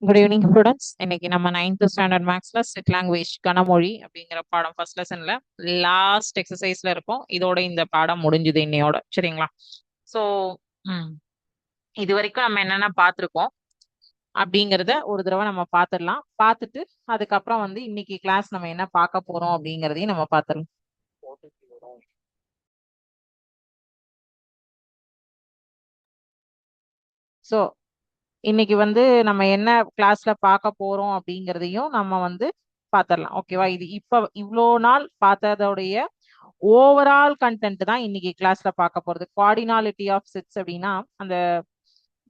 Good evening students. இன்னைக்கு நம்ம 9th standard மேக்ஸ்ல செட் லாங்குவேஜ் கனமொழி அப்படிங்கிற பாடம் ஃபர்ஸ்ட் லெசன்ல லாஸ்ட் எக்ஸசைஸ்ல இருக்கும். இதோட இந்த பாடம் முடிஞ்சுது இன்னையோட. சரிங்களா? ஸோ இது வரைக்கும் நம்ம என்னென்ன பார்த்துருக்கோம் அப்படிங்கிறத ஒரு தடவை நம்ம பார்த்துடலாம். பார்த்துட்டு அதுக்கப்புறம் வந்து இன்னைக்கு கிளாஸ் நம்ம என்ன பார்க்க போறோம் அப்படிங்கிறதையும் நம்ம பார்த்துடலாம். ஸோ இன்னைக்கு வந்து நம்ம என்ன கிளாஸ்ல பார்க்க போறோம் அப்படிங்கிறதையும் நம்ம வந்து பார்த்துடலாம். ஓகேவா? இது இப்ப இவ்வளோ நாள் பார்த்ததோடைய ஓவரால் கண்டென்ட் தான் இன்னைக்கு கிளாஸ்ல பார்க்க போறது. குவாடினாலிட்டி ஆஃப் செட்ஸ் அப்படின்னா அந்த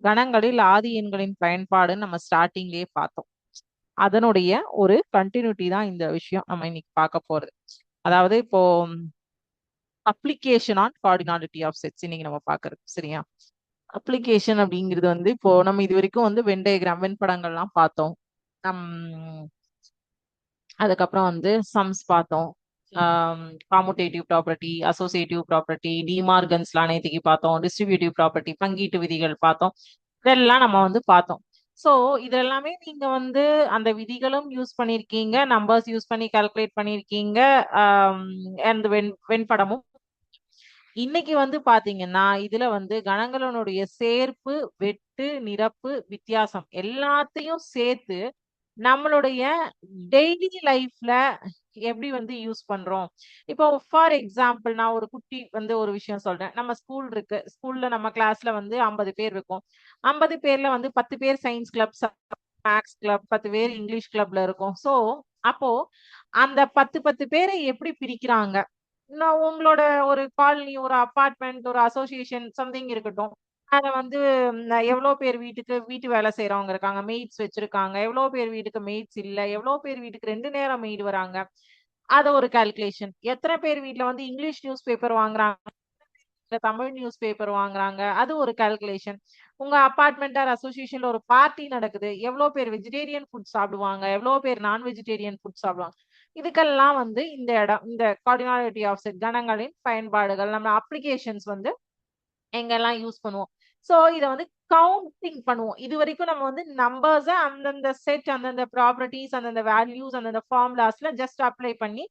கணங்களில் ஆதி எண்களின் பயன்பாடுன்னு நம்ம ஸ்டார்டிங்லயே பார்த்தோம். அதனுடைய ஒரு கண்டினியூட்டி தான் இந்த விஷயம் நம்ம இன்னைக்கு பார்க்க போறது. அதாவது இப்போ அப்ளிகேஷன் ஆன் குவாடினாலிட்டி ஆஃப் செட்ஸ் இன்னைக்கு நம்ம பார்க்கறது. சரியா? அப்ளிகேஷன் அப்படிங்கிறது வந்து இப்போ நம்ம இது வரைக்கும் வந்து வென் டயக்ராம் வெண்படங்கள்லாம் பார்த்தோம். அதுக்கப்புறம் வந்து சம்ஸ் பார்த்தோம். காமுடேட்டிவ் ப்ராப்பர்ட்டி, அசோசியேட்டிவ் ப்ராப்பர்ட்டி, டிமார்கன்ஸ்லாம் நேற்றுக்கு பார்த்தோம். டிஸ்ட்ரிபியூட்டிவ் ப்ராப்பர்ட்டி, பங்கீட்டு விதிகள் பார்த்தோம். இதெல்லாம் நம்ம வந்து பார்த்தோம். ஸோ இதெல்லாமே நீங்க வந்து அந்த விதிகளும் யூஸ் பண்ணியிருக்கீங்க, நம்பர்ஸ் யூஸ் பண்ணி கால்குலேட் பண்ணியிருக்கீங்க, அந்த வெண்படமும். இன்னைக்கு வந்து பாத்தீங்கன்னா இதுல வந்து கணங்களுடைய சேர்ப்பு, வெட்டு, நிரப்பு, வித்தியாசம் எல்லாத்தையும் சேர்த்து நம்மளுடைய டெய்லி லைஃப்ல எப்படி வந்து யூஸ் பண்றோம். இப்போ ஃபார் எக்ஸாம்பிள் நான் ஒரு குட்டி வந்து ஒரு விஷயம் சொல்றேன். நம்ம ஸ்கூல் இருக்கு. ஸ்கூல்ல நம்ம கிளாஸ்ல வந்து 50 பேர் இருக்கும். 50 பேர்ல வந்து 10 பேர் சயின்ஸ் கிளப், மேக்ஸ் கிளப், 10 பேர் இங்கிலீஷ் கிளப்ல இருக்கும். ஸோ அப்போ அந்த 10 பேரை எப்படி பிரிக்கிறாங்க? நான் உங்களோட ஒரு காலனி, ஒரு அபார்ட்மெண்ட், ஒரு அசோசியேஷன் சம்திங் இருக்கட்டும். அத வந்து எவ்வளோ பேர் வீட்டுக்கு வீட்டு வேலை செய்றவங்க இருக்காங்க, மெய்ட்ஸ் வச்சிருக்காங்க, எவ்வளோ பேர் வீட்டுக்கு மெய்ட்ஸ் இல்ல, எவ்வளோ பேர் வீட்டுக்கு 2 நேரம் மெய்டு வராங்க. அத ஒரு கால்குலேஷன். எத்தனை பேர் வீட்ல வந்து இங்கிலீஷ் நியூஸ் பேப்பர் வாங்குறாங்க, இல்ல தமிழ் நியூஸ் பேப்பர் வாங்குறாங்க, அது ஒரு கால்குலேஷன். உங்க அபார்ட்மெண்ட் ஆர் அசோசியேஷன்ல ஒரு பார்ட்டி நடக்குது, எவ்வளோ பேர் வெஜிடேரியன் ஃபுட் சாப்பிடுவாங்க, எவ்வளோ பேர் நான் வெஜிடேரியன் ஃபுட் சாப்பிடுவாங்க. இதுக்கெல்லாம் வந்து இந்த இடம், இந்த கார்டினாலிட்டி ஆஃப் செட் கணங்களின் பயன்பாடுகள், நம்ம அப்ளிகேஷன்ஸ் வந்து எங்கெல்லாம் யூஸ் பண்ணுவோம். ஸோ இத வந்து கவுண்டிங் பண்ணுவோம். இதுவரைக்கும் நம்ம வந்து நம்பர்ஸ அந்தந்த செட், அந்தந்த ப்ராப்பர்ட்டீஸ், அந்தந்த வேல்யூஸ், அந்தந்த ஃபார்முலாஸ்ல ஜஸ்ட் அப்ளை பண்ணி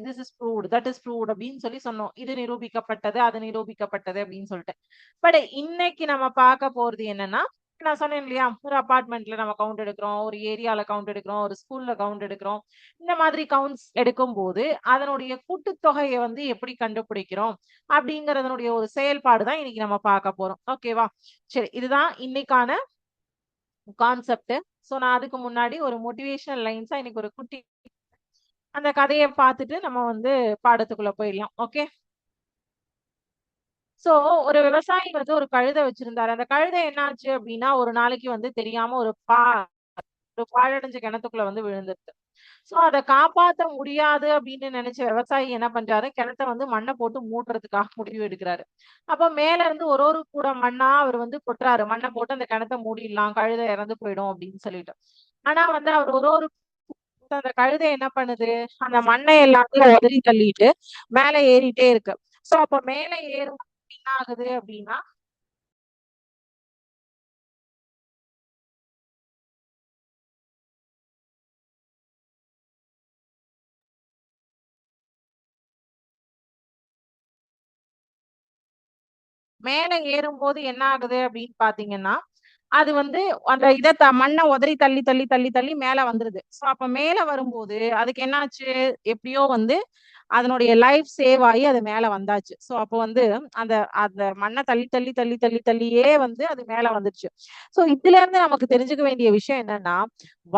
this is proved, that is proved அப்படின்னு சொல்லி சொன்னோம். இது நிரூபிக்கப்பட்டது, அது நிரூபிக்கப்பட்டது அப்படின்னு சொல்லிட்டு. பட் இன்னைக்கு நம்ம பார்க்க போறது என்னன்னா, நான் சொன்னேன் இல்லையா, ஒரு அபார்ட்மெண்ட்ல நம்ம கவுண்ட் எடுக்கிறோம், ஒரு ஏரியால கவுண்ட் எடுக்கிறோம், ஒரு ஸ்கூல்ல கவுண்ட் எடுக்கிறோம். இந்த மாதிரி கவுண்ட்ஸ் எடுக்கும்போது அதனுடைய கூட்டுத்தொகையை வந்து எப்படி கண்டுபிடிக்கிறோம் அப்படிங்கறதனுடைய ஒரு செயல்பாடு தான் இன்னைக்கு நம்ம பார்க்க போறோம். ஓகேவா? சரி, இதுதான் இன்னைக்கான கான்செப்ட். சோ நான் அதுக்கு முன்னாடி ஒரு மோட்டிவேஷனல் லைன்ஸா இன்னைக்கு ஒரு குட்டி அந்த கதையை பார்த்துட்டு நம்ம வந்து பாடத்துக்குள்ள போயிடலாம். ஓகே? சோ ஒரு விவசாயி வந்து ஒரு கழுதை வச்சிருந்தாரு. அந்த கழுதை என்னாச்சு அப்படின்னா ஒரு நாளைக்கு வந்து தெரியாம ஒரு பாழடைஞ்ச கிணத்துக்குள்ள வந்து விழுந்துருச்சு. சோ அத காப்பாத்த முடியாது அப்படின்னு நினைச்ச விவசாயி என்ன பண்றாரு, கிணத்த வந்து மண்ணை போட்டு மூடுறதுக்காக முடிவு எடுக்கிறாரு. அப்ப மேல இருந்து ஒரு ஒரு கூட மண்ணா அவர் வந்து கொட்டுறாரு. மண்ணை போட்டு அந்த கிணத்த மூடிடலாம், கழுதை இறந்து போயிடும் அப்படின்னு சொல்லிட்டு. ஆனா வந்து அவர் ஒரு ஒரு அந்த கழுதை என்ன பண்ணுது, அந்த மண்ணை எல்லாத்தையும் உதறி தள்ளிட்டு மேல ஏறிட்டே இருக்கு. சோ அப்ப மேல ஏறும் என்ன ஆகுது அப்படின்னா, மேல ஏறும்போது என்ன ஆகுது அப்படின்னு பாத்தீங்கன்னா, அது வந்து அந்த மண்ணை உதறி தள்ளி தள்ளி தள்ளி தள்ளி மேல வந்துருது. சோ அப்ப மேல வரும்போது அதுக்கு என்னாச்சு, எப்படியோ வந்து அதனுடைய லைஃப் சேவ் ஆகி அது மேல வந்தாச்சு. சோ அப்போ வந்து அந்த அந்த மண்ணை தள்ளி தள்ளி தள்ளி தள்ளி தள்ளியே வந்து அது மேல வந்துருச்சு. சோ இதுல இருந்து நமக்கு தெரிஞ்சுக்க வேண்டிய விஷயம் என்னன்னா,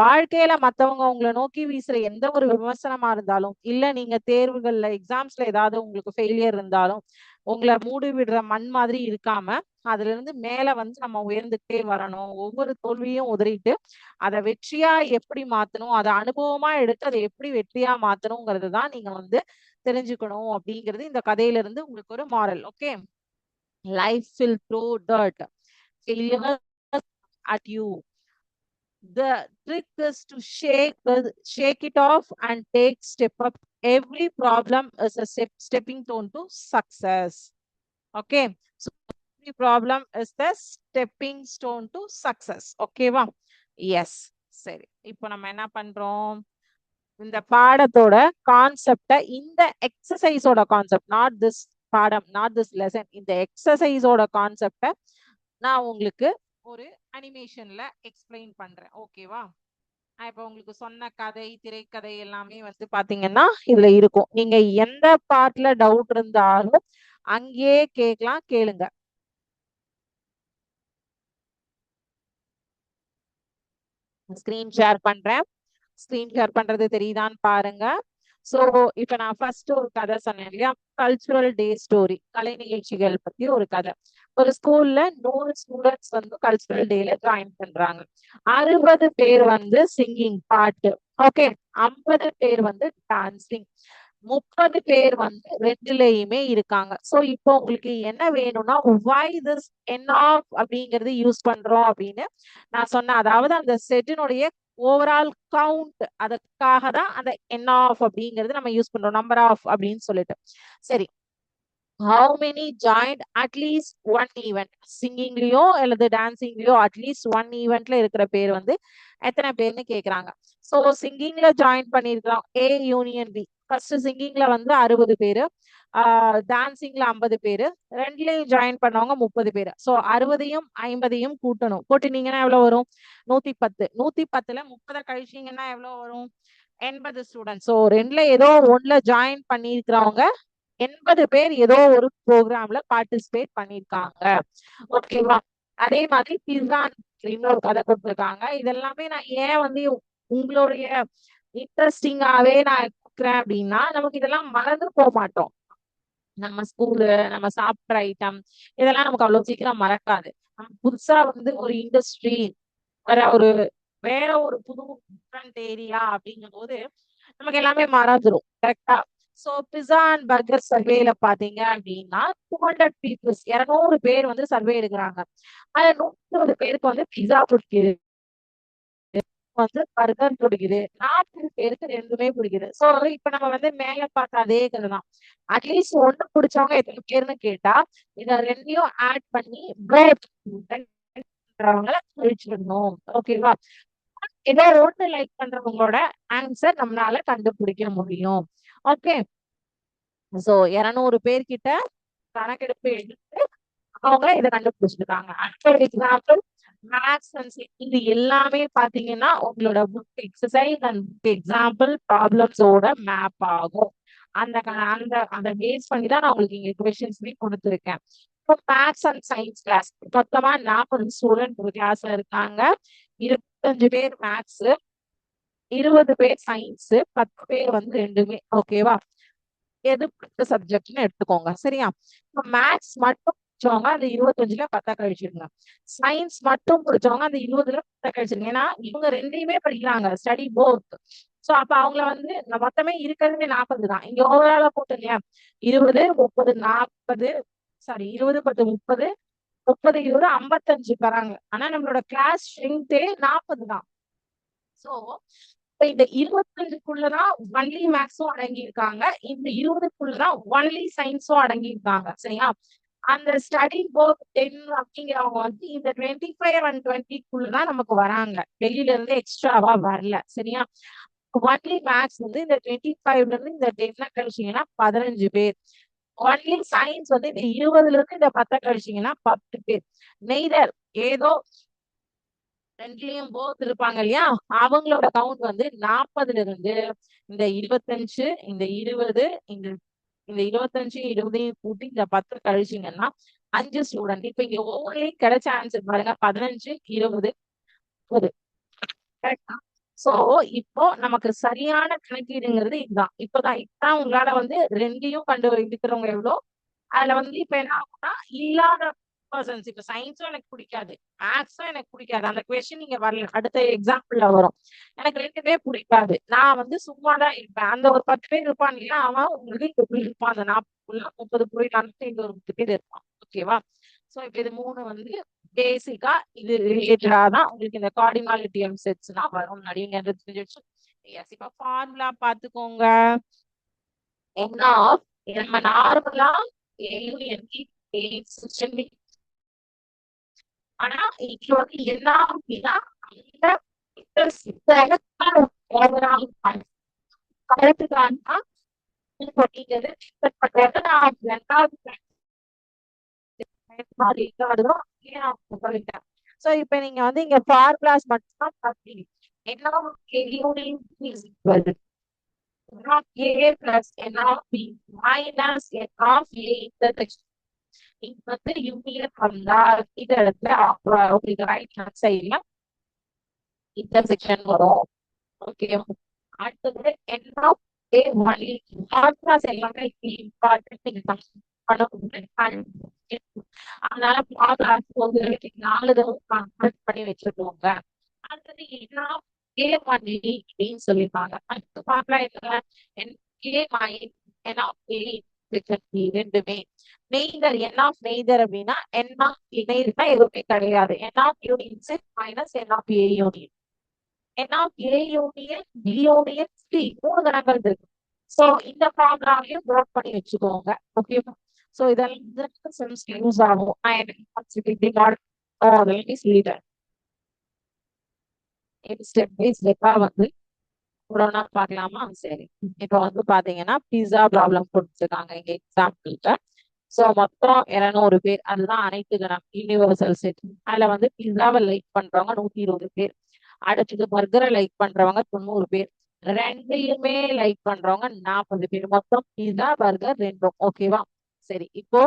வாழ்க்கையில மத்தவங்க உங்களை நோக்கி வீசுற எந்த ஒரு விமர்சனமா இருந்தாலும், இல்ல நீங்க தேர்வுகள்ல எக்ஸாம்ஸ்ல ஏதாவது உங்களுக்கு ஃபெயிலியர் இருந்தாலும், உங்களை மூடி விடுற மண் மாதிரி இருக்காம அதுல இருந்து மேல வந்து நம்ம உயர்ந்துட்டே வரணும். ஒவ்வொரு தோல்வியும் உதறிட்டு அதை வெற்றியா எப்படி மாத்தணும், அதை அனுபவமா எடுத்து அதை எப்படி வெற்றியா மாத்தணுங்கிறது தான் நீங்க வந்து தெரிஞ்சுக்கணும் அப்படிங்கிறது இந்த கதையில இருந்து உங்களுக்கு ஒரு moral. Okay? Life will throw dirt failure at you. The trick is to shake it off and take step up. Every problem is a stepping stone to success. Okay? So every problem is the stepping stone to success. Okay வா? S. சரி, இப்போ நம்ம என்ன பண்றோம், இந்த பாடத்தோட கான்செப்ட, இந்த எக்ஸசைஸோட concept, not this பாடம், not this lesson, இந்த எக்ஸசைஸோட கான்செப்ட நான் உங்களுக்கு ஒரு அனிமேஷன்ல எக்ஸ்பிளைன் பண்றேன். ஓகேவா? நான் இப்ப உங்களுக்கு சொன்ன கதை, திரைக்கதை எல்லாமே வந்து பாத்தீங்கன்னா இதுல இருக்கும். நீங்க எந்த பார்ட்ல டவுட் இருந்தாலும் அங்கேயே கேட்கலாம், கேளுங்க. ஸ்கிரீன் ஷேர் பண்றேன். ஸ்கிரீன் ஷேர் பண்றது தெரியுதான்னு பாருங்க. சோ இப்ப நான் ஃபர்ஸ்ட் ஒரு கதை சொன்னேன் இல்லையா, கல்ச்சுரல் டே ஸ்டோரி, கலை நிகழ்ச்சிகள் பத்தி ஒரு கதை. ஒரு ஸ்கூல்ல 100 ஸ்டூடெண்ட்ஸ் வந்து கல்ச்சுரல் டேல ஜாயின் பண்றாங்க. 60 பேர் வந்து சிங்கிங் பாட்டு, ஓகே, 50 பேர் வந்து டான்சிங், 30 பேர் வந்து ரெண்டுலயுமே இருக்காங்க. சோ இப்போ உங்களுக்கு என்ன வேணும்னா, why this enough அப்படிங்கறது யூஸ் பண்றோம் அப்படின்னு நான் சொன்னேன். அதாவது அந்த செட்டினுடைய ஓவரால் கவுண்ட், அதுக்காக தான் அந்த enough அப்படிங்கிறது நம்ம யூஸ் பண்றோம், நம்பர் ஆஃப் அப்படின்னு சொல்லிட்டு. சரி, how many joined at least one event, சிங்கிங்லயோ அல்லது டான்சிங்லயோ அட்லீஸ்ட் ஒன் ஈவெண்ட்ல இருக்கிற பேர் வந்து எத்தனை பேர்னு கேக்குறாங்க. சோ சிங்கிங்ல ஜாயின் பண்ணிருக்கிறோம் ஏ யூனியன் பி. ஃபர்ஸ்ட் சிங்கிங்ல வந்து 60 பேரு, டான்சிங்ல 50 பேரு, ரெண்டுலயும் ஜாயின் பண்ணவங்க 30 பேரு. சோ 60ஐயும் 50ஐயும் கூட்டணும். கூட்டினீங்கன்னா எவ்வளவு வரும்? 110. 110ல 30 கழிச்சீங்கன்னா எவ்வளவு வரும்? 80 ஸ்டூடெண்ட். சோ ரெண்டுல ஏதோ ஒண்ணுல ஜாயின் பண்ணிருக்கிறவங்க 80 பேர் ஏதோ ஒரு ப்ரோக்ராம்ல பார்ட்டிசிபேட் பண்ணிருக்காங்க. ஓகேவா? அதே மாதிரி பிசான் இன்னொரு கதை கொடுத்துருக்காங்க. இதெல்லாமே நான் ஏன் வந்து உங்களுடைய இன்ட்ரெஸ்டிங்காவே நான் கொடுக்குறேன் அப்படின்னா, நமக்கு இதெல்லாம் மறந்து போக மாட்டோம். நம்ம ஸ்கூலு, நம்ம சாப்பிட்ற ஐட்டம், இதெல்லாம் நமக்கு அவ்வளவு சீக்கிரம் மறக்காது. நம்ம புதுசா வந்து ஒரு இண்டஸ்ட்ரி, வேற ஒரு புது டிஃப்ரெண்ட் ஏரியா அப்படிங்கும் போது நமக்கு எல்லாமே மறந்துடும். கரெக்டா? சோ பிஸா அண்ட் பர்கர் சர்வேல பாத்தீங்க அப்படின்னா 200 பீப்புள்ஸ், 200 பேர் வந்து சர்வே எடுக்கிறாங்க. அதுல 120 பேருக்கு வந்து பிஸா பிடிக்குது, வந்து பர்கர் பிடிக்குது, 40 பேருக்கு ரெண்டுமே பிடிக்குது. சோ இப்ப நம்ம வந்து மேல பார்த்த அதே கதைதான். அட்லீஸ்ட் ஒண்ணு பிடிச்சவங்க எத்தனை பேர்னு கேட்டா, இத ரெண்டையும் ஆட் பண்ணி கழிச்சிடணும். ஓகேவா? ஏதோ ஒண்ணு லைக் பண்றவங்களோட ஆன்சர் நம்மளால கண்டுபிடிக்க முடியும். ஓகே, சோ 200 பேர்கிட்ட கணக்கெடுப்பு எடுத்து அவங்க இதை கண்டுபிடிச்சிருக்காங்க. அடுத்த எக்ஸாம்பிள் மேத்ஸ் அண்ட் இது எல்லாமே பாத்தீங்கன்னா உங்களோட book exercise and book example ப்ராப்ளம்ஸோட மேப் ஆகும். அந்த அந்த அந்த பேஸ் பண்ணி தான் நான் உங்களுக்கு இங்க கொஸ்டின்ஸ்மே கொடுத்துருக்கேன். இப்போ மேத்ஸ் அண்ட் சயின்ஸ் கிளாஸ் மொத்தமா 40 ஸ்டூடெண்ட் ஒரு கிளாஸ்ல இருக்காங்க. 25 பேர் மேத்ஸ், 20 பேர் சயின்ஸ், 10 பேர் வந்து ரெண்டுமே. ஓகேவா? எது சப்ஜெக்ட்னு எடுத்துக்கோங்க. சரியா? மேத்ஸ் மட்டும் பிடிச்சவங்க அந்த 25ல 10 கழிச்சிருங்க. சயின்ஸ் மட்டும் பிடிச்சவங்க அந்த 20ல 10 கழிச்சிருங்க. ஏன்னா இவங்க ரெண்டையுமே படிக்கிறாங்க, ஸ்டடி போத். சோ அப்ப அவங்கள வந்து மொத்தமே இருக்கிறதுமே 40 தான். இங்க ஓவராலா போட்டு இல்லையா, 20 30 40, சாரி 20 10 30, 30 20 55 தராங்க. ஆனா நம்மளோட கிளாஸ் ஸ்ட்ரென்த்தே 40 தான். சோ இந்த 25க்குள்ளதான் ஒன்லி மேக்ஸும் அடங்கி இருக்காங்க, இந்த 20க்குள்ளதான் ஒன்லி சயின்ஸும் அடங்கி இருக்காங்க. சரியா? அந்த ஸ்டடி போர்ட் 10 அப்படிங்கிறவங்க வந்து இந்த 25 அண்ட் 20க்குள்ளதான் நமக்கு வராங்க, வெளியில இருந்து எக்ஸ்ட்ராவா வரல. சரியா? ஒன்லி மேக்ஸ் வந்து இந்த 25ல இருந்து இந்த 10 கழிச்சீங்கன்னா 15 பேர். ஒன்லி சயின்ஸ் வந்து இந்த 20ல இருந்து இந்த 10 கழிச்சீங்கன்னா 10 பேர். நெய்தர் ஏதோ ரெண்டுலயும் போத் இருப்பாங்க இல்லையா, அவங்களோட கவுண்ட் வந்து 40ல இருந்து இந்த 25, இந்த 20, இந்த இந்த 25 20 கூட்டி இந்த 10 கழிச்சீங்கன்னா 5 ஸ்டூடெண்ட். இப்ப இங்க ஒவ்வொருலையும் கிடைச்ச ஆன்சர் பாருங்க, 15 20 30. கரெக்டா? சோ இப்போ நமக்கு சரியான கணக்கீடுங்கிறது இதுதான். இப்பதான் உங்களால வந்து ரெண்டையும் கண்டு இருக்கிறவங்க எவ்வளோ, அதுல வந்து இப்ப என்ன ஆகும்னா இல்லாத பர்சன்ஸ், இப்ப சயின்ஸும் எனக்கு பிடிக்காது, மேத்ஸும் எனக்கு பிடிக்காது, அந்த கொஸ்டின் நீங்க வரல, அடுத்த எக்ஸாம்பிள்ல வரும். எனக்கு ரெண்டுமே பிடிக்காது, நான் வந்து சும்மா தான் இருப்பேன். அந்த ஒரு 10 பேர் இருப்பான் இல்லையா, அவன் உங்களுக்கு எப்படி இருப்பான், அந்த 40 30 புரியுது, இந்த ஒரு 10 பேர் இருப்பான். ஓகேவா? சோ இப்ப இது மூணு வந்து பேசிக்கா இது ரிலேட்டடா தான் உங்களுக்கு இந்த கார்டினாலிட்டியம் செட்ஸ்லாம் வரும். அப்படிங்கிறது தெரிஞ்சிருச்சு. எஸ், இப்ப ஃபார்முலா பாத்துக்கோங்க. என்ன நம்ம நார்மலா ஆனா இங்க வந்து என்ன அப்படின்னா, அந்த கரெக்டுதான்னா இப்போ நீங்க எதை expect பண்றீங்க? நான் ரெண்டாவது சொல்லிட்டேன். சோ இப்ப நீங்க வந்து இங்க ஃபார்முலாஸ் மட்டும் தான் பாத்தீங்க. என்ன n of a plus n of b minus n of a intersection. இது வந்து யூனியன் வந்தால் இந்த இடத்துல உங்களுக்கு ரைட் ஹேண்ட் சைட்ல இன்டர்செக்ஷன் வரும். ஓகே, அடுத்தது n of a only formulas எல்லாமே இம்பார்ட்டன்ட் நீங்க பண்ண முடியும். அதனால ஃபார்முலாஸ் உங்களுக்கு 4 தடவை கன்வெர்ட் பண்ணி வச்சுக்கோங்க. அடுத்தது n of a only அப்படின்னு சொல்லிருப்பாங்க. அடுத்த ஃபார்முலா என்ன? a minus n of a ரெண்டுமே நெய்தர் n of நெய்தர் அப்படின்னா n of நெய்தர்னா எதுவுமே கிடையாது. n of union minus n of a union. n of a union b union c 3 கணங்கள் இருக்கு. சோ இந்த ஃபார்முலாவையும் நோட் பண்ணி வச்சுக்கோங்க. ஓகே, சோ இதெல்லாம் செம்ஸ் யூஸ் ஆகும். நான் எனக்கு சொல்லிட்டேன். ஸ்டெப் பை ஸ்டெப்பா வந்து கொரோனா பார்க்கலாமா? சரி, இப்ப வந்து பாத்தீங்கன்னா பிஸா ப்ராப்ளம் கொடுத்துருக்காங்க இங்க எக்ஸாம்பிள்ல. சோ மொத்தம் 200 பேர், அதுதான் அனைத்து கணம் யூனிவர்சல் செட். அதுல வந்து பிஸாவை லைக் பண்றவங்க 120 பேர், அடுத்தது பர்கரை லைக் பண்றவங்க 90 பேர், ரெண்டையுமே லைக் பண்றவங்க 40 பேர், மொத்தம் பிஸா பர்கர் ரெண்டும். ஓகேவா? சரி, இப்போ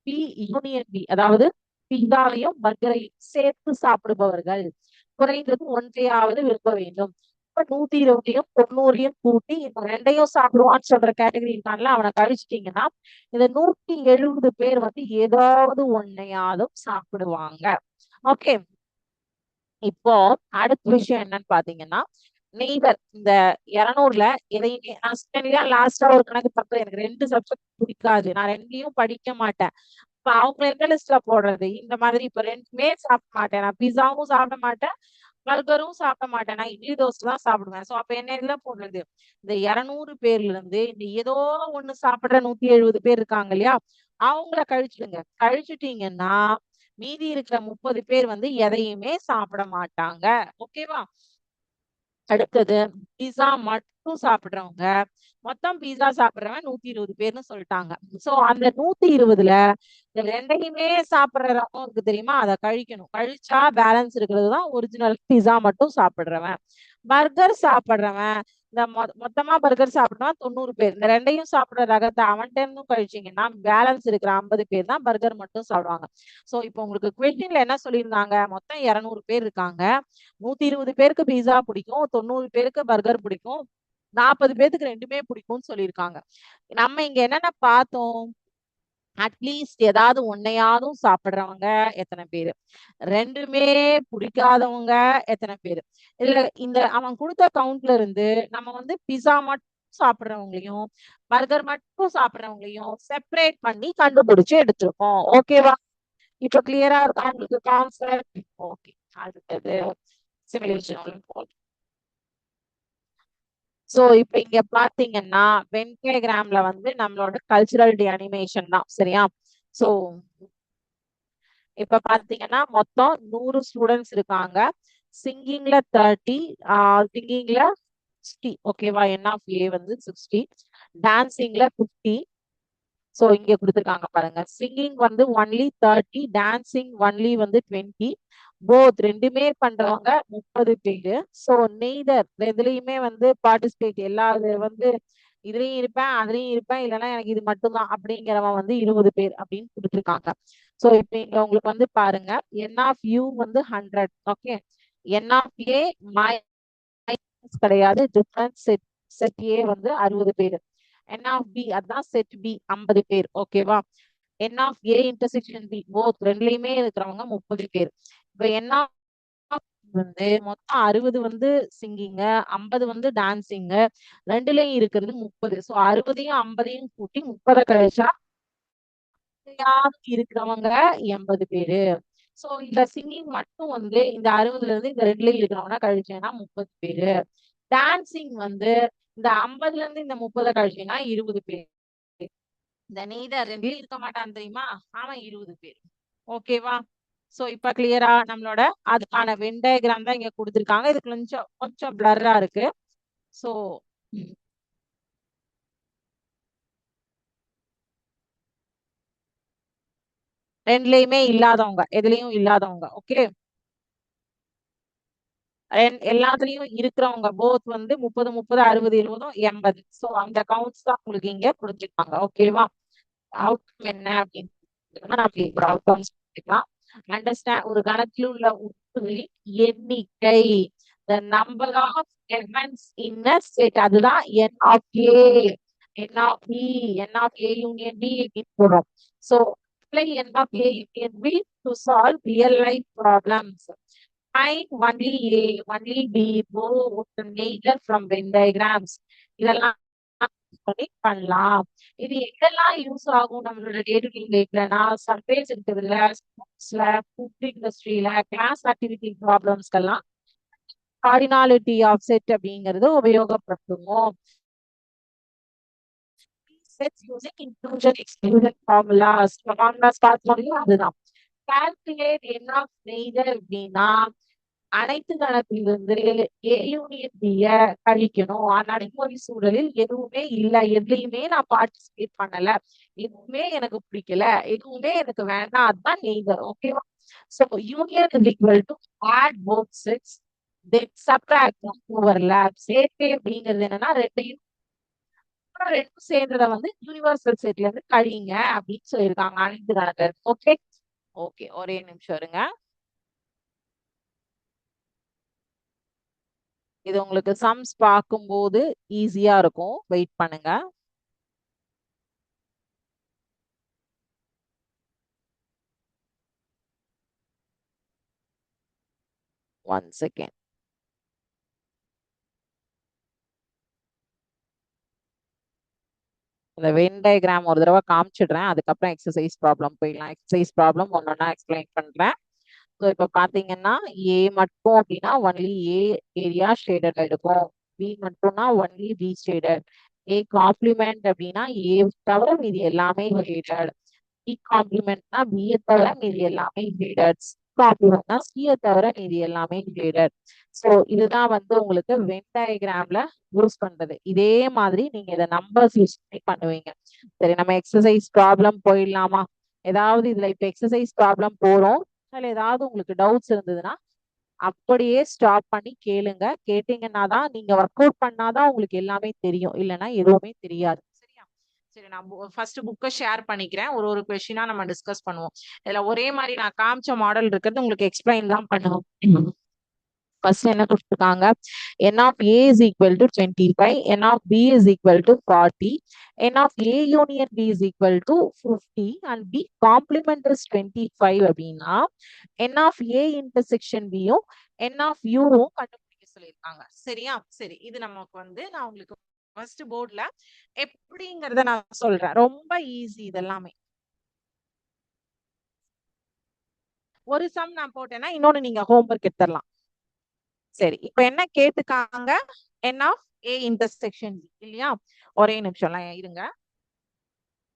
பி யூனியன் பி, அதாவது பிஸாவையும் பர்கரையும் சேர்த்து சாப்பிடுபவர்கள் குறைந்தது ஒன்றையாவது விரும்ப வேண்டும். 120யும் 90யும் கூட்டி இந்த ரெண்டையும் சாப்பிடுவான்னு சொல்ற கேட்டகரி இருக்கான்ல, அவனை கழிச்சிட்டீங்கன்னா இந்த 170 பேர் வந்து ஏதாவது ஒன்னையாவது சாப்பிடுவாங்க. ஓகே, இப்போ அடுத்த விஷயம் என்னன்னு பாத்தீங்கன்னா நெய்தர் இந்த 200ல எதையுமே லாஸ்டா ஒரு கணக்கு பக்கம் எனக்கு 2 சப்ஜெக்ட் பிடிக்காது, நான் ரெண்டையும் படிக்க மாட்டேன். இப்ப அவங்க எந்த லிஸ்ட்ல போடுறது இந்த மாதிரி இப்ப ரெண்டுமே சாப்பிட மாட்டேன். நான் பிஸாவும் சாப்பிட மாட்டேன், பர்கரும் சாப்பிட மாட்டேன், நான் இட்லி தோசை தான் சாப்பிடுவேன். சோ அப்ப என்ன இதுல போடுறது? இந்த 200 பேர்ல இருந்து இந்த ஏதோ ஒண்ணு சாப்பிடுற 170 பேர் இருக்காங்க இல்லையா, அவங்கள கழிச்சிடுங்க. கழிச்சுட்டீங்கன்னா மீதி இருக்கிற 30 பேர் வந்து எதையுமே சாப்பிட மாட்டாங்க. ஓகேவா? அடுத்தது பீஸா மட்டும் சாப்பிடுறவங்க, மொத்தம் பீஸா சாப்பிடுறவன் 120 பேர்னு சொல்லிட்டாங்க. சோ அந்த 120ல இந்த ரெண்டையுமே சாப்பிடுறவங்க இருக்கு தெரியுமா, அதை கழிக்கணும். கழிச்சா பேலன்ஸ் இருக்கிறது தான் ஒரிஜினல் பீஸா மட்டும் சாப்பிடுறவன். பர்கர் சாப்பிடுறவன் இந்த மொத்தமா பர்கர் சாப்பிடுறவன் 90 பேர், இந்த ரெண்டையும் சாப்பிடுற ரகத்தை அவன்கிட்ட இருந்தும் கழிச்சீங்கன்னா பேலன்ஸ் இருக்கிற 50 பேர் தான் பர்கர் மட்டும் சாப்பிடுவாங்க. சோ இப்போ உங்களுக்கு கொஸ்டின்ல என்ன சொல்லியிருந்தாங்க? மொத்தம் 200 பேர் இருக்காங்க, 120 பேருக்கு பீஸா பிடிக்கும், 90 பேருக்கு பர்கர் பிடிக்கும், 40 பேருக்கு ரெண்டுமே பிடிக்கும்னு சொல்லியிருக்காங்க. நம்ம இங்க என்னென்ன பார்த்தோம்? அட்லீஸ்ட் ஏதாவது ஒன்னையாவது சாப்பிடுறவங்க எத்தனை பேரு, ரெண்டுமே பிடிக்காதவங்க எத்தனை பேரு. இதுல இந்த அவன் கொடுத்த கவுண்ட்ல இருந்து நம்ம வந்து பிஸா மட்டும் சாப்பிடுறவங்களையும் பர்கர் மட்டும் சாப்பிடுறவங்களையும் செப்பரேட் பண்ணி கண்டுபிடிச்சு எடுத்திருக்கோம். ஓகேவா? இப்ப கிளியரா இருக்கா உங்களுக்கு கான்செப்ட்? ஓகே, அடுத்தது சிமுலேஷன். சோ இப்ப இங்க பாத்தீங்கன்னா வென் டயகிராம்ல வந்து நம்மளோட கல்ச்சுரல் டி அனிமேஷன் தான், சரியா? சோ இப்ப பாத்தீங்கன்னா மொத்தம் 100 ஸ்டூடெண்ட்ஸ் இருக்காங்க. சிங்கிங்ல 30, சிங்கிங்ல 60. ஓகேவா? என் ஆஃப் ஏ வந்து 60, டான்சிங்ல 50. சோ இங்க கொடுத்துருக்காங்க பாருங்க, சிங்கிங் வந்து ஒன்லி 30, டான்சிங் ஒன்லி வந்து 20, போத் ரெண்டுமே பண்றவங்க 30 பேரு. சோ நெய்தர் எதுலயுமே வந்து பார்ட்டிசிபேட், எல்லா வந்து இதுலயும் இருப்பேன் அதுலயும் இருப்பேன், இல்லைன்னா எனக்கு இது மட்டும்தான் அப்படிங்கிறவன் வந்து 20 பேர் அப்படின்னு கொடுத்துருக்காங்க. சோ இப்ப இங்க உங்களுக்கு வந்து பாருங்க, என் ஆஃப் யூ வந்து 100. ஓகே, என் ஆஃப் ஏ கிடையாது, டிஃபரன்ஸ் செட், செட் ஏ வந்து 60 பேர், என் ஆஃப் பி அதான் செட் பி 50 பேர். ஓகேவா? N of A intersection B both ரெண்டுலயுமே இருக்கிறவங்க 30 பேர். இப்ப என் ஆஃப் வந்து மொத்தம் 60 வந்து சிங்கிங்க, 50 வந்து டான்சிங்க, ரெண்டுலயும் இருக்கிறது 30. சோ 60யும் 50யும் கூட்டி 30 கழிச்சா இருக்கிறவங்க 80 பேரு. சோ இந்த சிங்கிங் மட்டும் வந்து இந்த 60ல இருந்து இந்த ரெண்டுலயும் இருக்கிறவங்க கழிச்சேன்னா 30 பேரு. டான்சிங் வந்து இந்த 50ல இருந்து இந்த 30 கழிச்சீங்கன்னா 20 பேர். இந்த நெய்தர் ரெண்டுலயும் இருக்க மாட்டான் தெரியுமா, அவன் 20 பேர். ஓகேவா? சோ இப்ப கிளியரா நம்மளோட அதுக்கான வென் டயக்ராம் தான் இங்க கொடுத்திருக்காங்க. இது கொஞ்சம் கொஞ்சம் பிளர்ரா இருக்கு. சோ ரெண்டுலயுமே இல்லாதவங்க, எதுலயும் இல்லாதவங்க. ஓகே, எல்லாத்துலயும் இருக்கிறவங்க போத் வந்து 30 30 60 70 80. சோ அந்த கவுண்ட்ஸ் தான் உங்களுக்கு இங்க கொடுத்திருக்காங்க. ஓகேவா? அவுட்கம் என்ன அப்படின்னு நம்ம அவுட்கம்ஸ் அண்டர்ஸ்டாண்ட். ஒரு கணக்கில் உள்ள உறுப்புகளின் எண்ணிக்கை, the number of elements in a set, அதுதான் n of a, n of b, n of a union b அப்படின்னு போடும். So apply n of a union b to solve real life problems. Find only a, only b, both neither from Venn diagrams. இதெல்லாம் பண்ணி பண்ணலாம். இது எங்கெல்லாம் use ஆகும் நம்மளோட day to day லைஃப்லனா, services இருக்கிறதுல, ஸ்போர்ட்ஸ்ல, ஃபுட் இண்டஸ்ட்ரியில, கிளாஸ் ஆக்டிவிட்டி ப்ராப்ளம்ஸ்க்கெல்லாம் கார்டினாலிட்டி ஆஃப் செட் அப்படிங்கிறது உபயோகப்படுத்துவோம். Sets using inclusion exclusion formulas பார்த்தோம்னா அதுதான். கால்குலேட் என் ஆஃப் நெய்தர் அப்படின்னா அனைத்து கணக்கிலிருந்து ஏ யூனியன் பிய கழிக்கணும். நடைமுறை சூழலில் எதுவுமே இல்லை, எதுலையுமே நான் பார்ட்டிசிபேட் பண்ணல, எதுவுமே எனக்கு பிடிக்கல, எதுவுமே எனக்கு வேண்டாம், அதுதான் நெய்தர். ஓகேவா? So union is equal to add both sets then subtract overlap. சேர்க்கை அப்படிங்கிறது என்னன்னா ரெண்டையும் சேர்ந்ததை வந்து யூனிவர்சல் செட்ல இருந்து கழிங்க அப்படின்னு சொல்லியிருக்காங்க அனைத்து கணக்கு. ஓகே ஓகே, ஒரே நிமிஷம் இருங்க. இது உங்களுக்கு சம்ஸ் பார்க்கும்போது ஈஸியா இருக்கும். வெயிட் பண்ணுங்க. One second. இந்த வென் டயக்ராம் ஒரு தடவை காமிச்சிடுறேன், அதுக்கப்புறம் எக்ஸசைஸ் ப்ராப்ளம் போயிடலாம். எக்ஸசைஸ் ப்ராப்ளம் ஒன்னொன்னா எக்ஸ்பிளைன் பண்றேன். ஸோ இப்போ பாத்தீங்கன்னா ஏ மட்டும் அப்படின்னா ஒன்லி ஏ ஏரியா ஷேடட் இருக்கும். பி மட்டும்னா only B shaded. A complement அப்படின்னா ஏ தவிர மீதி எல்லாமே ஷேடட். பி காம்ப்ளிமெண்ட்னா பி தவிர மீதி எல்லாமே ஷேடட். காம்ப்ளிமெண்ட்னா சி தவிர மீதி எல்லாமே ஷேடட். ஸோ இதுதான் வந்து உங்களுக்கு வென் டயக்ராம்ல யூஸ் பண்றது. இதே மாதிரி நீங்க இதை நம்பர்ஸ் யூஸ் பண்ணி பண்ணுவீங்க. சரி, நம்ம எக்ஸசைஸ் ப்ராப்ளம் போயிடலாமா? ஏதாவது இதுல இப்ப எக்ஸசைஸ் ப்ராப்ளம் போறோம், அதுல ஏதாவது உங்களுக்கு டவுட்ஸ் இருந்ததுன்னா அப்படியே ஸ்டாப் பண்ணி கேளுங்க. கேட்டீங்கன்னா தான், நீங்க ஒர்க் அவுட் பண்ணாதான் உங்களுக்கு எல்லாமே தெரியும், இல்லைன்னா எதுவுமே தெரியாது. சரியா? சரி, நான் ஃபர்ஸ்ட் புக்கை ஷேர் பண்ணிக்கிறேன். ஒரு ஒரு கொஸ்டினா நம்ம டிஸ்கஸ் பண்ணுவோம். இதுல ஒரே மாதிரி நான் காமிச்ச மாடல் இருக்கிறது உங்களுக்கு எக்ஸ்பிளைன் தான் பண்ணுவோம். ஃபர்ஸ்ட் என்ன கொடுத்துருக்காங்க? n of a is equal to 25, n of b is equal to 40, n of a union b is equal to 50 and b complement is 25 அப்படின்னா n of a intersection b யும் n of u வும் கண்டுபிடிக்க சொல்லியிருக்காங்க. சரியா? சரி, இது நமக்கு வந்து நான் உங்களுக்கு ஃபர்ஸ்ட் போர்ட்ல எப்படிங்கறத நான் சொல்றேன். ரொம்ப ஈஸி இதெல்லாமே. ஒரு சம் நான் போட்டேன்னா இன்னொன்னு நீங்க ஹோம்ஒர்க் எடுத்துடலாம். சரி, இப்ப என்ன கேட்டுக்காங்க? n of a intersection b இல்லையா? ஒரே நிமிஷம் இருங்க,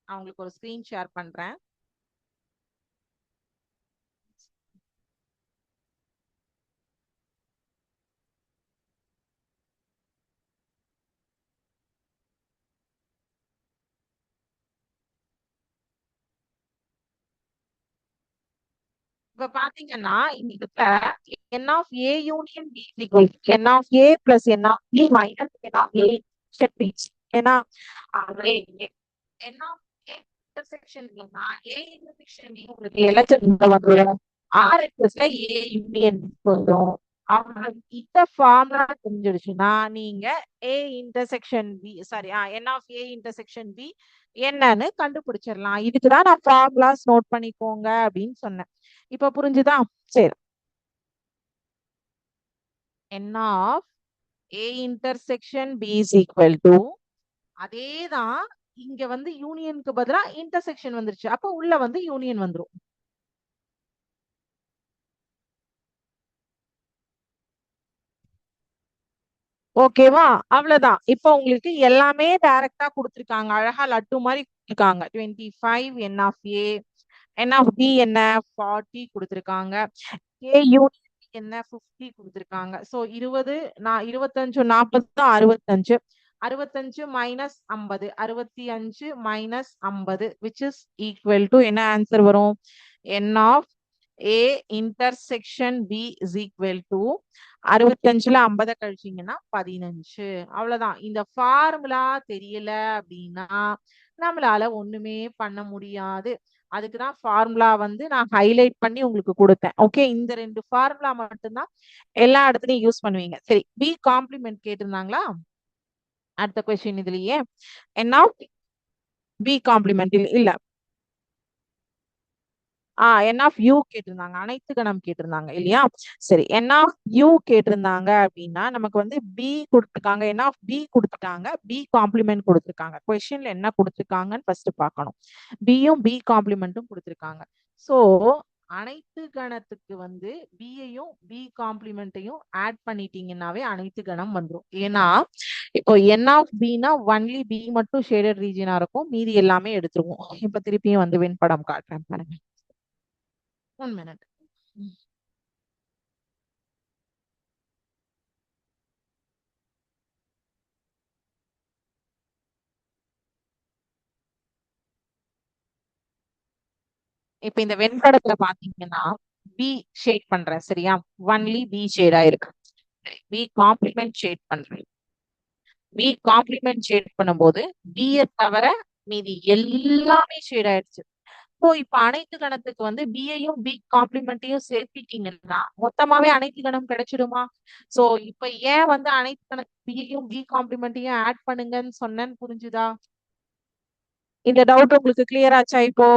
நான் உங்களுக்கு ஒரு ஸ்கிரீன் ஷேர் பண்றேன். இப்ப பாத்தீங்கன்னா இந்த n of a union b is equal to n of a plus n of b minus n of a intersection b. ஏன்னா n of a intersection b னா a intersection b உங்களுக்கு electric வந்துடும். RHSல a union வரும். இந்த formula தெரிஞ்சிடுச்சுன்னா நீங்க a intersection b sorry n of a intersection b என்னன்னு கண்டுபிடிச்சிடலாம். இதுக்குதான் நான் ஃபார்முலாஸ் நோட் பண்ணிக்கோங்க அப்படின்னு சொன்னேன். இப்ப புரிஞ்சுதா? சரி, n of a intersection b is equal to, அதேதான் இங்க வந்து யூனியனுக்கு பதிலா இன்டர்செக்ஷன் வந்துருச்சு, அப்ப உள்ள வந்து யூனியன் வந்துரும். ஓகேவா? அவ்வளவுதான். இப்ப உங்களுக்கு எல்லாமே டைரக்டா கொடுத்திருக்காங்க, அழகா லட்டு மாதிரி கொடுத்திருக்காங்க. 25 n of a n of b என்ன 40 கொடுத்திருக்காங்க. a யூனியன் b என்ன 50 கொடுத்திருக்காங்க. சோ 20 25 40 தான் 65. 65 minus 50 65 minus 50 which is equal to என்ன ஆன்சர் வரும்? n of a intersection b is equal to 65ல 50 கழிச்சீங்கன்னா 15. அவ்வளவுதான். இந்த ஃபார்முலா தெரியல அப்படின்னா நம்மளால ஒண்ணுமே பண்ண முடியாது. அதுக்குதான் ஃபார்முலா வந்து நான் ஹைலைட் பண்ணி உங்களுக்கு கொடுத்தேன். ஓகே, இந்த 2 ஃபார்முலா மட்டும்தான் எல்லா இடத்துலயும் யூஸ் பண்ணுவீங்க. சரி, பி காம்ப்ளிமெண்ட் கேட்டிருந்தாங்களா? அடுத்த கொஸ்டின் இதுலயே என்ன பி காம்ப்ளிமெண்ட் இல்ல என் ஆஃப் யூ கேட்டிருந்தாங்க, அனைத்து கணம் கேட்டிருந்தாங்க இல்லையா? சரி, என் ஆஃப் யூ கேட்டிருந்தாங்க அப்படின்னா நமக்கு வந்து பி கொடுத்துருக்காங்க, என் ஆஃப் பி கொடுத்துட்டாங்க, பி காம்ப்ளிமெண்ட் கொடுத்துருக்காங்க. கொஸ்டின்ல என்ன கொடுத்துருக்காங்கன்னு ஃபர்ஸ்ட் பார்க்கணும். பியும் பி காம்ப்ளிமெண்ட்டும் கொடுத்துருக்காங்க. ஸோ அனைத்து கணத்துக்கு வந்து பியையும் பி காம்ப்ளிமெண்ட்டையும் ஆட் பண்ணிட்டீங்கன்னாவே அனைத்து கணம் வந்துடும். ஏன்னா இப்போ என் ஆஃப் பினா ஒன்லி பி மட்டும் ஷேடட் ரீஜியனா இருக்கும், மீதி எல்லாமே எடுத்துருவோம். இப்ப திருப்பியும் வந்து வெண்படம் காட்டுறேன் பாருங்க. 1 minute. இப்ப இந்த வெண்படத்துல பாத்தீங்கன்னா பி ஷேட் பண்றேன் சரியா? ஒன்லி பி ஷேடா இருக்கு. பி காம்ப்ளிமெண்ட் ஷேட் பண்றேன். பி காம்ப்ளிமெண்ட் ஷேட் பண்ணும்போது பியை தவிர மீதி எல்லாமே ஷேட் ஆயிடுச்சு. ஸோ இப்ப அனைத்து கணத்துக்கு வந்து பியையும் பி காம்ப்ளிமெண்ட்டையும் சேர்த்திட்டீங்கன்னா மொத்தமாவே அனைத்து கணம் கிடைச்சிடுமா? சோ இப்ப ஏன் வந்து அனைத்து கணக்கு பியையும் பி காம்ப்ளிமெண்ட்டையும் ஆட் பண்ணுங்கன்னு சொன்னேன்னு புரிஞ்சுதா? இந்த டவுட் உங்களுக்கு கிளியர் ஆச்சா இப்போ?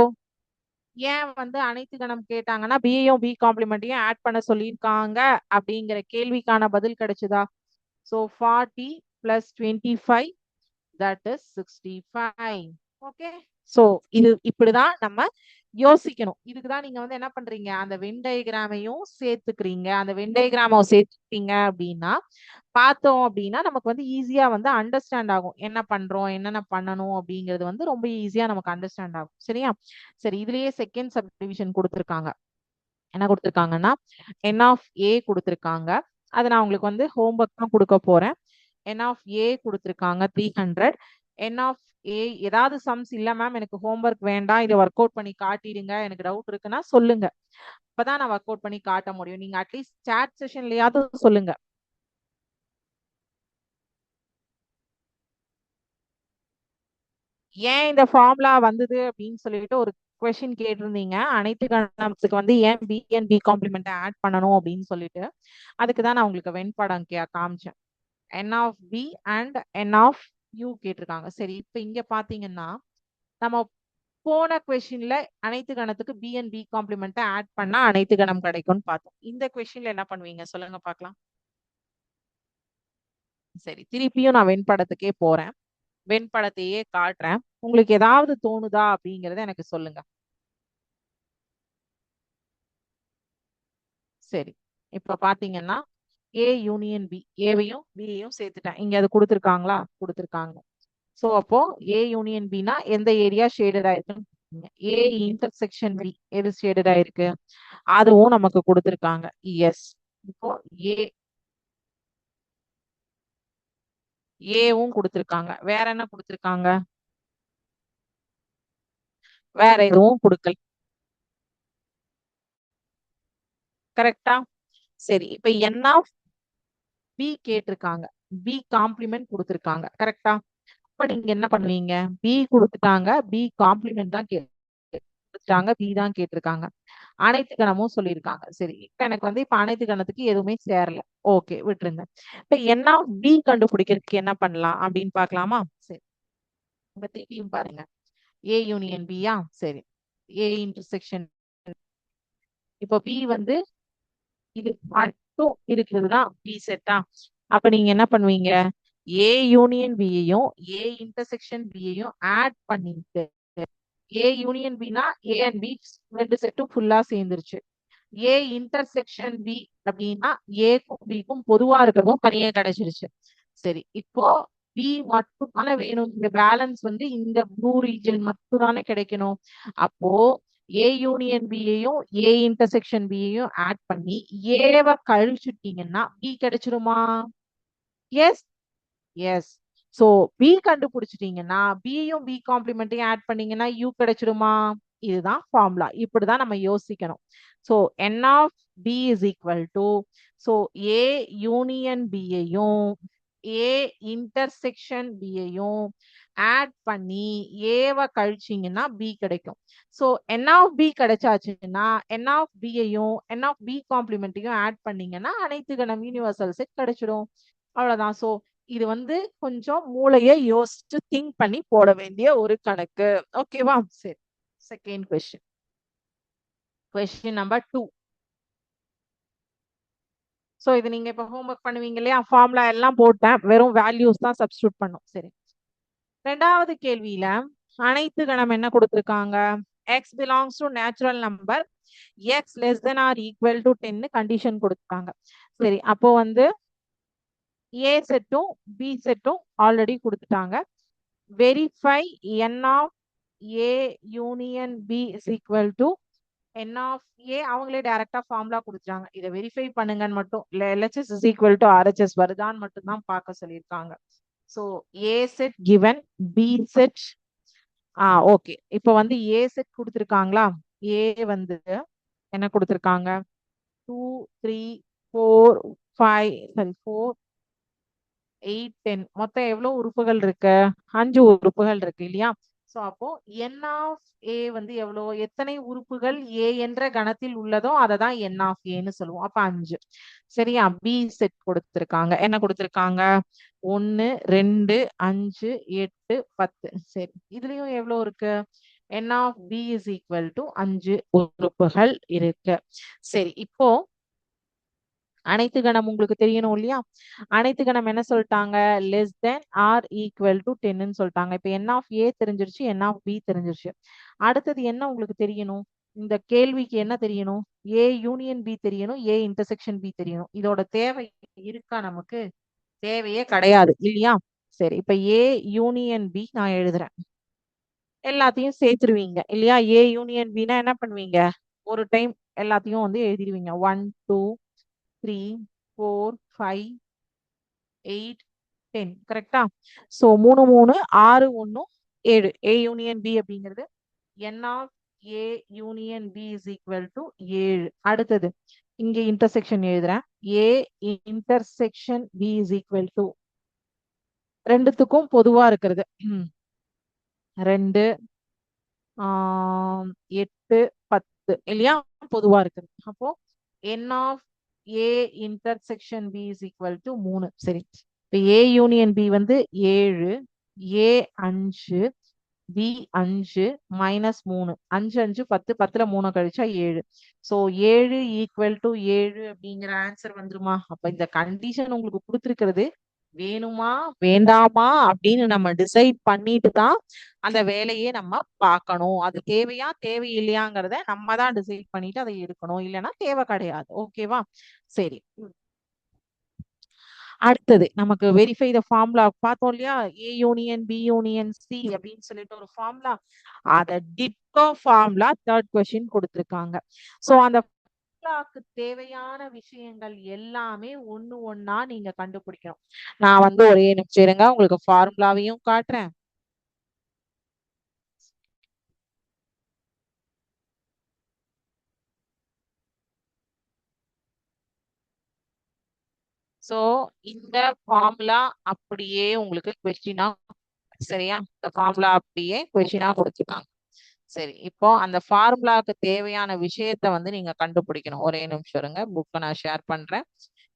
ஏன் வந்து அனைத்து கணம் கேட்டாங்கன்னா பியையும் பி காம்ப்ளிமெண்ட்டையும் ஆட் பண்ண சொல்லியிருக்காங்க அப்படிங்கிற கேள்விக்கான பதில் கிடைச்சதா? So 40 plus 25 that is 65. Okay, so இது இப்படிதான் நம்ம யோசிக்கணும். இதுக்கு தான் நீங்க வந்து என்ன பண்றீங்க, அந்த வென் டயகிராமையும் சேர்த்துக்கிறீங்க. அந்த வென் டயகிராம சேர்த்துட்டீங்க அப்படின்னா பார்த்தோம் அப்படின்னா நமக்கு வந்து ஈஸியா வந்து அண்டர்ஸ்டாண்ட் ஆகும். என்ன பண்றோம், என்னென்ன பண்ணணும் அப்படிங்கிறது வந்து ரொம்ப ஈஸியா நமக்கு அண்டர்ஸ்டாண்ட் ஆகும். சரியா? சரி, இதுலயே செகண்ட் சப்டிவிஷன் கொடுத்துருக்காங்க. என்ன கொடுத்துருக்காங்கன்னா என் ஆஃப் ஏ கொடுத்துருக்காங்க. அதை நான் உங்களுக்கு வந்து ஹோம்ஒர்க் தான் கொடுக்க போறேன். என் ஆஃப் ஏ கொடுத்துருக்காங்க 300. என் ஆஃப் ஏ ஏதாவது சம்ஸ் இல்ல மேம் எனக்கு ஹோம்ஒர்க் வேண்டாம், இதை ஒர்க் அவுட் பண்ணி காட்டிடுங்க, எனக்கு டவுட் இருக்குன்னா சொல்லுங்க. அப்பதான் நான் ஒர்க் அவுட் பண்ணி காட்ட முடியும். நீங்க அட்லீஸ்ட் சாட் செஷன்லயாவது சொல்லுங்க. ஏன் இந்த ஃபார்முலா வந்தது அப்படின்னு சொல்லிட்டு ஒரு கொஸ்டின் கேட்டிருந்தீங்க. அனைத்து கணத்துக்கு வந்து ஏன் B and B complement add பண்ணணும் அப்படின்னு சொல்லிட்டு அதுக்கு தான் நான் உங்களுக்கு வெண்படம் காமிச்சேன். N of B and n of U கேட்டிருக்காங்க. சரி, இப்ப இங்க பாத்தீங்கன்னா நம்ம போன கொஸ்டின்ல அனைத்து கணத்துக்கு B and B complement add பண்ணா அனைத்து கணம் கிடைக்கும்னு பார்த்தோம். இந்த கொஸ்டின்ல என்ன பண்ணுவீங்க சொல்லுங்க பார்க்கலாம். சரி, திருப்பியும் நான் வெண்படத்துக்கே போறேன், வெண்படத்தையே காட்டுறேன். உங்களுக்கு ஏதாவது தோணுதா அப்படிங்கறத எனக்கு சொல்லுங்க. சரி, இப்ப பாத்தீங்கன்னா ஏ யூனியன் பி, ஏவையும் பியையும் சேர்த்துட்டேன். இங்க அது கொடுத்துருக்காங்களா? கொடுத்துருக்காங்க. சோ அப்போ ஏ யூனியன் பினா எந்த ஏரியா ஷேடட் ஆயிருக்குன்னு ஏ இன்டர்செக்ஷன் பி எது ஷேடட் ஆயிருக்கு அதுவும் நமக்கு கொடுத்துருக்காங்க. எஸ், இப்போ ஏ ஏவும் கொடுத்துருக்காங்க. வேற என்ன கொடுத்துருக்காங்க? வேற எதுவும் கொடுக்கல. கரெக்டா? சரி, இப்ப என் ஆஃப் பி கேட்டிருக்காங்க, பி காம்ப்ளிமெண்ட் கொடுத்துருக்காங்க. கரெக்டா? அப்ப நீங்க என்ன பண்ணுவீங்க? பி கொடுத்துட்டாங்க, பி காம்ப்ளிமெண்ட் தான் கொடுத்துட்டாங்க, பி தான் கேட்டிருக்காங்க, அனைத்து கணமும் சொல்லியிருக்காங்க. சரி, இப்ப எனக்கு வந்து இப்ப அனைத்து கணத்துக்கு எதுவுமே சேரல. ஓகே, விட்டுருங்க. இப்ப என்ன பி கண்டுபிடிக்கிறதுக்கு என்ன பண்ணலாம் அப்படின்னு பாக்கலாமா? சரி, இப்ப திருப்பியும் பாருங்க. ஏ யூனியன் பியா? சரி, ஏ இன்டர்செக்ஷன். இப்போ பி வந்து இது மட்டும் இருக்கிறதுதான் பி செட்டா? அப்ப நீங்க என்ன பண்ணுவீங்க? ஏ யூனியன் பியையும் ஏ இன்டர்செக்ஷன் பியையும் ஆட் பண்ணிட்டு ஏ யூனியன் பினா ஏ அண்ட் பி ரெண்டு செட்டும் ஃபுல்லா சேர்ந்துருச்சு. ஏ இன்டர்செக்ஷன் பி அப்படின்னா ஏக்கும் பிக்கும் பொதுவா இருக்கிறதும் தனியா கிடைச்சிருச்சு. சரி, இப்போ பி மட்டும் தானே வேணும். இந்த பேலன்ஸ் வந்து இந்த ப்ளூ ரீஜன் மட்டும் தானே கிடைக்கணும். அப்போ ஏ யூனியன் பியையும் ஏ இன்டர்செக்ஷன் பியையும் ஆட் பண்ணி ஏவ கழிச்சுட்டீங்கன்னா பி கிடைச்சிருமா? Yes yes. சோ பி கண்டுபிடிச்சிட்டீங்கன்னா பியும் பி காம்ப்ளிமெண்ட்டையும் ஆட் பண்ணீங்கன்னா யூ கிடைச்சிருமா? இதுதான் ஃபார்முலா. இப்படிதான் நம்ம யோசிக்கணும். So n of B is equal to so A union பியையும் ஏ இன்டர்செக்ஷன் பியையும் ஆட் பண்ணி ஏவ கழிச்சீங்கன்னா பி கிடைக்கும். சோ n ஆஃப் பி கிடைச்சாச்சுன்னா n ஆஃப் பியையும் n ஆஃப் பி காம்ப்ளிமெண்ட்டையும் ஆட் பண்ணீங்கன்னா அனைத்து கணம் யூனிவர்சல் செட் கிடைச்சிடும். அவ்வளவுதான். சோ இது வந்து கொஞ்சம் மூளையை யோசிச்சு திங்க் பண்ணி போட வேண்டிய ஒரு கணக்கு. ஓகேவா? சரி, second question. Question number 2. So இது நீங்க இப்ப ஹோம்ஒர்க் பண்ணுவீங்க இல்லையா? ஃபார்முலா எல்லாம் போட்டேன், வெறும் வேல்யூஸ் தான் சப்ஸ்டிட்யூட் பண்ணும். சரி, ரெண்டாவது கேள்வியில அனைத்து கணம் என்ன கொடுத்திருக்காங்க? x belongs to natural number x less than or equal to 10 condition கொடுத்தாங்க. சரி, அப்போ வந்து ஏ செட்டும் பி செட்டும் ஆல்ரெடி கொடுத்துட்டாங்க. Verify n of a union b is equal to n of a. அவங்களே டைரக்டா ஃபார்முலா கொடுத்துட்டாங்க. இதை வெரிஃபை பண்ணுங்கன்னு மட்டும் LHS is equal to RHS வருதான்னு மட்டும் தான் பார்க்க சொல்லியிருக்காங்க. So a set given, b set okay. இப்போ வந்து a செட் கொடுத்துருக்காங்களா? a வந்து என்ன கொடுத்துருக்காங்க? 2 3 4 5 சாரி 4 8 10 மொத்தம் எவ்வளவு உறுப்புகள் இருக்கு? 5 உறுப்புகள் இருக்கு இல்லையா? சோ அப்போ n ஆஃப் a வந்து எவ்வளவு? எத்தனை உறுப்புகள் a என்ற கணத்தில் உள்ளதோ அதை தான் n ஆஃப் ஏன்னு சொல்லுவோம். அப்ப 5. சரியா? b செட் கொடுத்திருக்காங்க. என்ன கொடுத்திருக்காங்க? 1 2 5 8 10. சரி, இதுலயும் எவ்வளவு இருக்கு? n of b is equal to 5 உறுப்புகள் இருக்கு. சரி, இப்போ அனைத்து கணம் உங்களுக்கு தெரியணும் இல்லையா? அனைத்து கணம் என்ன சொல்லிட்டாங்க? Less than or equal to 10ன்னு சொல்லிட்டாங்க. இப்ப n ஆஃப் ஏ தெரிஞ்சிருச்சு, n ஆஃப் பி தெரிஞ்சிருச்சு. அடுத்தது என்ன உங்களுக்கு தெரியணும்? இந்த கேள்விக்கு என்ன தெரியணும்? ஏ யூனியன் பி தெரியணும், ஏ இன்டர்செக்ஷன் பி தெரியணும். இதோட தேவை இருக்கா? நமக்கு தேவையே கிடையாது இல்லையா? சரி, இப்ப ஏ யூனியன் பி நான் எழுதுறேன். எல்லாத்தையும் சேர்த்துருவீங்க இல்லையா? ஏ யூனியன் பினா என்ன பண்ணுவீங்க? ஒரு டைம் எல்லாத்தையும் வந்து எழுதிடுவீங்க. 1 2 3 4 5 8 10. கரெக்டா? சோ 3 3 6 1 7. A யூனியன் B அப்படிங்கிறது n of A union B is equal to 7. அடுத்தது இங்க இன்டர்செக்ஷன் எழுதுறேன். A intersection B is equal to ரெண்டுத்துக்கும் பொதுவா இருக்கிறது 2 8 10 இல்லையா? பொதுவா இருக்குது. அப்போ n of A intersection B is equal to 3. சரி, இப்போ A யூனியன் B வந்து 7, A 5, B 5 மைனஸ் 3. 5 5 10, 10ல 3 கழிச்சா 7. ஸோ 7 ஈக்குவல் டு 7 அப்படிங்கிற ஆன்சர் வந்துருமா? அப்ப இந்த கண்டிஷன் உங்களுக்கு கொடுத்துருக்கிறது வேணுமா வேண்டாமா அப்படின்னு நம்ம டிசைட் பண்ணிட்டு தான் அந்த வேலையே நம்ம பார்க்கணும். அது தேவையா தேவையில்லையாங்கிறத நம்ம தான் டிசைட் பண்ணிட்டு அதை எடுக்கணும். இல்லைன்னா தேவை கிடையாது. ஓகேவா? சரி, அடுத்தது நமக்கு வெரிஃபை த ஃபார்முலா பார்த்தோம் இல்லையா? A union B union C அப்படின்னு சொல்லிட்டு ஒரு ஃபார்முலா, அத டிட்டோ ஃபார்முலா தேர்ட் கொஸ்டின் கொடுத்திருக்காங்க. சோ அந்த ஃபார்முலாக்கு தேவையான விஷயங்கள் எல்லாமே ஒண்ணு ஒண்ணா நீங்க கண்டுபிடிக்கணும். நான் வந்து ஒரே நிமிஷம் இருங்க, உங்களுக்கு ஃபார்முலாவையும் காட்டுறேன். சோ இந்த ஃபார்முலா அப்படியே உங்களுக்கு கொஸ்டினா, சரியா? இந்த ஃபார்முலா அப்படியே கொஸ்டினா கொடுத்துருக்காங்க. சரி, இப்போ அந்த ஃபார்முலாக்கு தேவையான விஷயத்த வந்து நீங்க கண்டுபிடிக்கணும். ஒரே நிமிஷம் இருங்க, புக்கை நான் ஷேர் பண்றேன்,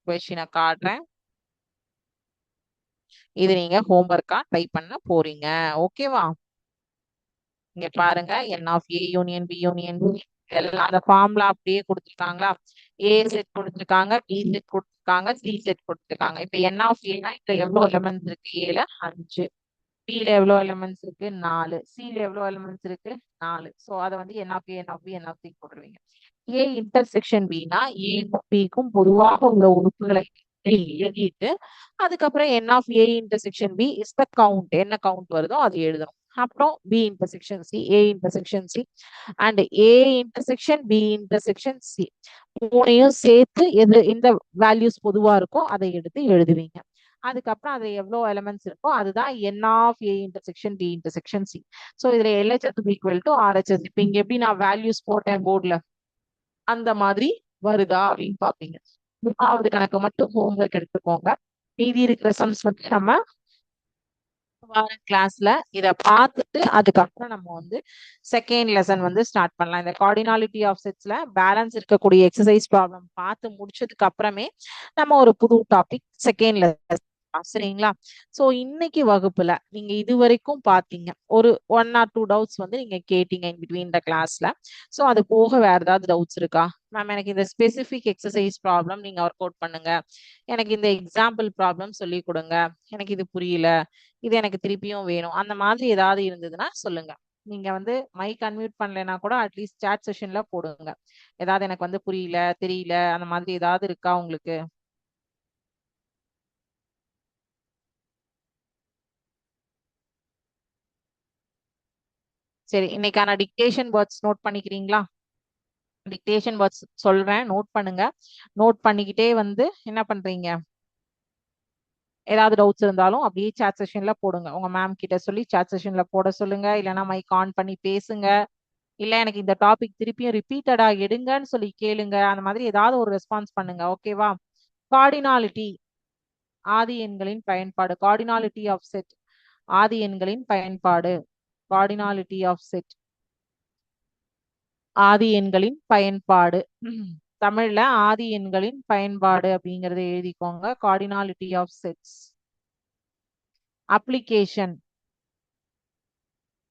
கொஸ்டினை காட்டுறேன். இது நீங்க ஹோம்ஒர்க்கா டைப் பண்ண போறீங்க. ஓகேவா? இங்க பாருங்க, n of A union B union C எல்லாம் அந்த ஃபார்முலா அப்படியே கொடுத்துருக்காங்களா? A செட் கொடுத்துருக்காங்க, B செட் கொடுத்துருக்காங்க, C செட் கொடுத்துருக்காங்க. இப்ப n ஆஃப் A னா இதுல எவ்வளவு எலிமெண்ட்ஸ் இருக்கு? A ல 5, B ல எவ்வளவு எலிமெண்ட்ஸ் இருக்கு? 4, C ல எவ்வளவு எலிமெண்ட்ஸ் இருக்கு? 4. சோ அதை வந்து n of A, n of B, n of C போட்டுருவீங்க. A இன்டர்செக்ஷன் B னா A க்கும் B க்கும் பொதுவாக உள்ள உறுப்புகளை எழுதிட்டு அதுக்கப்புறம் n of A intersection B is the count. என்ன கவுண்ட் வருதோ அது எழுதணும். அப்புறம் B intersection C, A intersection C and A intersection B intersection C மூணையும் சேர்த்து எது இந்த வேல்யூஸ் பொதுவா இருக்கோ அதை எடுத்து எழுதுவீங்க. அதுக்கப்புறம் அது எவ்வளோ எலிமெண்ட்ஸ் இருக்கோ அதுதான் n of A intersection B intersection C. So இதுல எல்ஹெச்எஸ் ஈக்குவல் டு ஆர்ஹெச்எஸ். இப்போ இங்க எப்படி நான் வேல்யூஸ் போட்டேன் போர்ட்ல அந்த மாதிரி வருதா அப்படின்னு பாப்பீங்க. மூணாவது கணக்கு மட்டும் ஹோம்ஒர்க் எடுத்துக்கோங்க. மீதி இருக்கிற சம்ஸ் மட்டும் நம்ம வார கிளாஸ்ல இத பார்த்துட்டு அதுக்கப்புறம் நம்ம வந்து செகண்ட் லெசன் வந்து ஸ்டார்ட் பண்ணலாம். இந்த கார்டினாலிட்டி ஆஃப் செட்ஸ்ல பேலன்ஸ் இருக்கக்கூடிய எக்ஸசைஸ் ப்ராப்ளம் பார்த்து முடிச்சதுக்கு அப்புறமே நம்ம ஒரு புது டாபிக் செகண்ட் லெசன். சரிங்களா? சோ இன்னைக்கு வகுப்புல நீங்க இது வரைக்கும் பாத்தீங்க ஒரு 1 or 2 டவுட்ஸ் வந்து நீங்க கேட்டீங்க இன் பிட்வீன் த கிளாஸ்ல. சோ அது போக வேற ஏதாவது டவுட்ஸ் இருக்கா? மேம் எனக்கு இந்த ஸ்பெசிபிக் எக்ஸசைஸ் ப்ராப்ளம் நீங்க ஒர்க் அவுட் பண்ணுங்க, எனக்கு இந்த எக்ஸாம்பிள் ப்ராப்ளம் சொல்லி கொடுங்க, எனக்கு இது புரியல, இது எனக்கு திருப்பியும் வேணும், அந்த மாதிரி ஏதாவது இருந்ததுன்னா சொல்லுங்க. நீங்க வந்து மைக் அன்மியூட் பண்ணலைன்னா கூட அட்லீஸ்ட் சாட் செஷன்ல போடுங்க. ஏதாவது எனக்கு வந்து புரியல தெரியல அந்த மாதிரி ஏதாவது இருக்கா உங்களுக்கு? சரி, இன்னைக்கான டிக்டேஷன் வேர்ட்ஸ் நோட் பண்ணிக்கிறீங்களா? டிக்டேஷன் வேர்ட்ஸ் சொல்றேன், நோட் பண்ணுங்க. நோட் பண்ணிக்கிட்டே வந்து என்ன பண்றீங்க, ஏதாவது டவுட்ஸ் இருந்தாலும் அப்படியே சாட் செஷன்ல போடுங்க. உங்க மேம் கிட்ட சொல்லி சாட் செஷன்ல போட சொல்லுங்க, இல்லைன்னா மைக் ஆன் பண்ணி பேசுங்க, இல்ல எனக்கு இந்த டாபிக் திருப்பியும் ரிப்பீட்டடா எடுங்கன்னு சொல்லி கேளுங்க. அந்த மாதிரி ஏதாவது ஒரு ரெஸ்பான்ஸ் பண்ணுங்க. ஓகேவா? கார்டினாலிட்டி, ஆதி எண்களின் பயன்பாடு. கார்டினாலிட்டி ஆஃப் செட், ஆதி எண்களின் பயன்பாடு. கார்டினாலிட்டி ஆஃப் செட், ஆதி எண்களின் பயன்பாடு. தமிழ்ல ஆதி எண்களின் பயன்பாடு அப்படிங்கறத எழுதிக்கோங்க. Cardinality of sets. Application,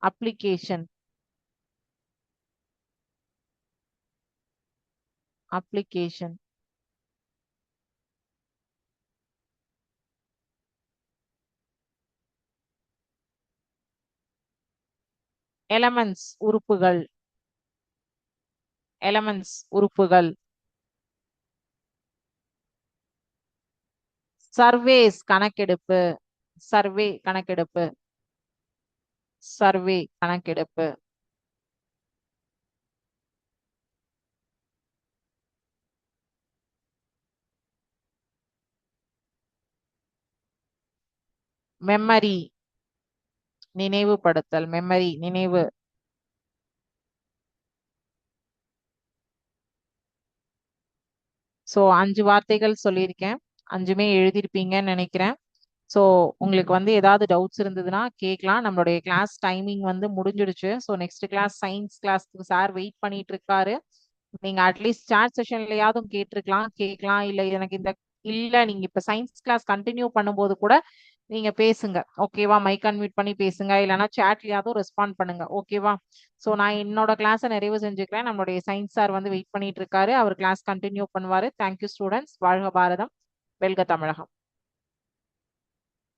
application, application. Elements, உறுப்புகள். எலமெண்ட்ஸ், உறுப்புகள். சர்வேஸ், கணக்கெடுப்பு. சர்வே, கணக்கெடுப்பு. சர்வே, கணக்கெடுப்பு. மெமரி, நினைவுபடுத்தல். மெமரி, நினைவு. சோ 5 வார்த்தைகள் சொல்லியிருக்கேன், 5மே எழுதிருப்பீங்கன்னு நினைக்கிறேன். ஸோ உங்களுக்கு வந்து ஏதாவது டவுட்ஸ் இருந்ததுன்னா கேட்கலாம். நம்மளுடைய கிளாஸ் டைமிங் வந்து முடிஞ்சிடுச்சு. ஸோ நெக்ஸ்ட் கிளாஸ் சயின்ஸ் கிளாஸ்க்கு சார் வெயிட் பண்ணிட்டு இருக்காரு. நீங்க அட்லீஸ்ட் சாட் செஷன்லயாவது கேட்டிருக்கலாம், கேட்கலாம். இல்ல எனக்கு இந்த இல்ல நீங்க இப்ப சயின்ஸ் கிளாஸ் கண்டினியூ பண்ணும்போது கூட நீங்க பேசுங்க. ஓகேவா? மைக் அன்மியூட் பண்ணி பேசுங்க, இல்லைன்னா சாட்லயாவது ரெஸ்பாண்ட் பண்ணுங்க. ஓகேவா? ஸோ நான் என்னோட கிளாஸை நிறைவு செஞ்சுக்கிறேன். நம்மளுடைய சயின்ஸ் சார் வந்து வெயிட் பண்ணிட்டு இருக்காரு. அவர் கிளாஸ் கண்டினியூ பண்ணுவாரு. Thank you students. வாழ்க பாரதம், வெல்க தமிழகம்.